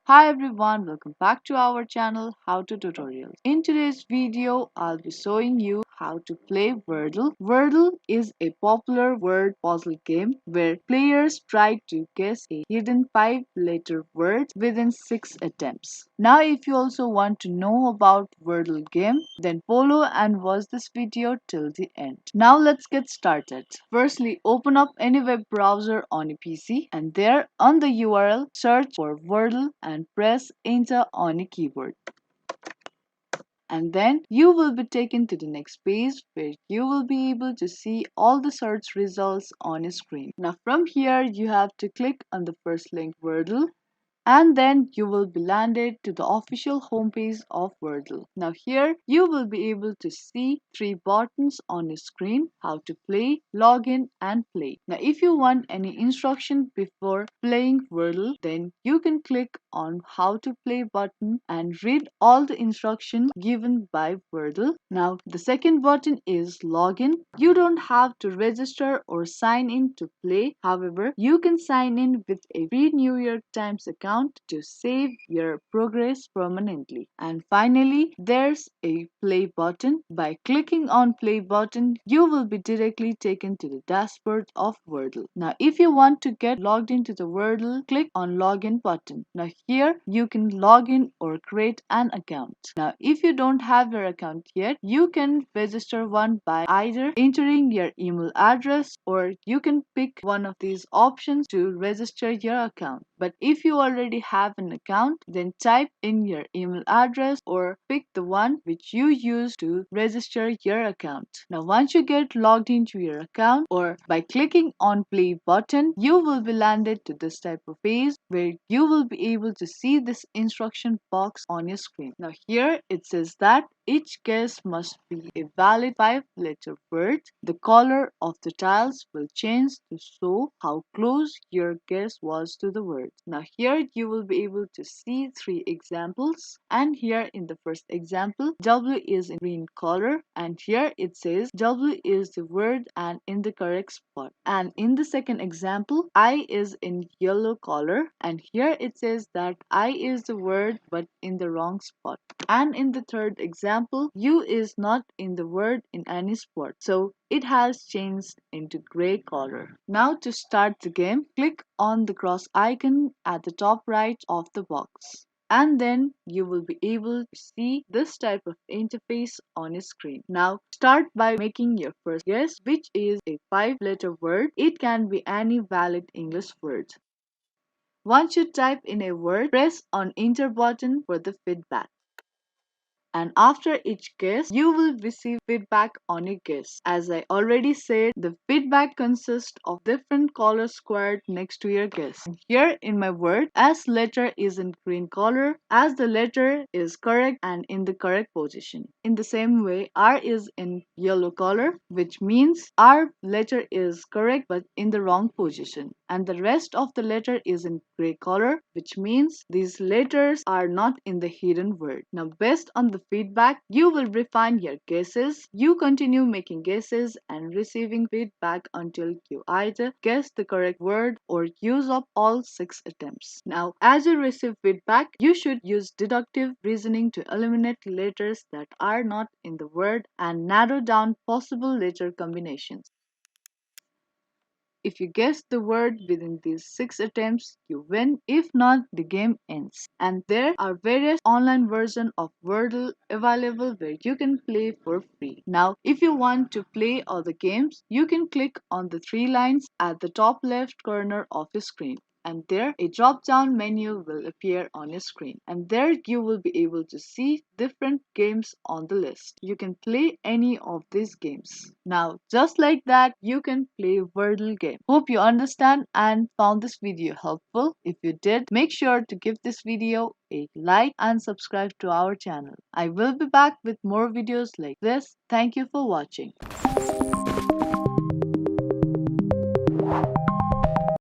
Hi everyone, welcome back to our channel How to Tutorials. In today's video, I'll be showing you how to play Wordle. Wordle is a popular word puzzle game where players try to guess a hidden 5-letter word within 6 attempts. Now if you also want to know about Wordle game, then follow and watch this video till the end. Now let's get started. Firstly, open up any web browser on a PC and there on the URL search for Wordle and press enter on a keyboard. And then you will be taken to the next page where you will be able to see all the search results on a screen. Now from here you have to click on the first link Wordle and then you will be landed to the official homepage of Wordle. Now here you will be able to see 3 buttons on the screen: how to play, login and play. Now if you want any instruction before playing Wordle, then you can click on how to play button and read all the instructions given by Wordle. Now the second button is login. You don't have to register or sign in to play. However, you can sign in with a free New York Times account to save your progress permanently. And finally, there's a play button. By clicking on play button, you will be directly taken to the dashboard of Wordle. Now, if you want to get logged into the Wordle, click on login button. Now here you can log in or create an account. Now, if you don't have your account yet, you can register one by either entering your email address or you can pick one of these options to register your account. But if you already have an account, then type in your email address or pick the one which you use to register your account. Now once you get logged into your account or by clicking on play button, you will be landed to this type of page where you will be able to see this instruction box on your screen. Now here it says that each guess must be a valid 5-letter word. The color of the tiles will change to show how close your guess was to the word. Now here you will be able to see 3 examples, and here in the first example W is in green color and here it says W is the word and in the correct spot. And in the second example I is in yellow color and here it says that I is the word but in the wrong spot. And in the third example, U is not in the word in any spot, so it has changed into gray color. Now to start the game, click on the cross icon at the top right of the box. And then you will be able to see this type of interface on your screen. Now start by making your first guess, which is a 5-letter word. It can be any valid English word. Once you type in a word, press on enter button for the feedback. And after each guess, you will receive feedback on your guess. As I already said, the feedback consists of different colors squared next to your guess. Here in my word, S letter is in green color as the letter is correct and in the correct position. In the same way, R is in yellow color, which means R letter is correct but in the wrong position. And the rest of the letter is in gray color, which means these letters are not in the hidden word. Now, based on the feedback, you will refine your guesses. You continue making guesses and receiving feedback until you either guess the correct word or use up all 6 attempts. Now, as you receive feedback, you should use deductive reasoning to eliminate letters that are not in the word and narrow down possible letter combinations. If you guess the word within these 6 attempts, you win. If not, the game ends. And there are various online versions of Wordle available where you can play for free. Now, if you want to play all the games, you can click on the 3 lines at the top left corner of your screen. And there a drop down menu will appear on your screen, and there you will be able to see different games on the list. You can play any of these games. Now just like that you can play Wordle game. Hope you understand and found this video helpful. If you did, make sure to give this video a like and subscribe to our channel. I will be back with more videos like this. Thank you for watching.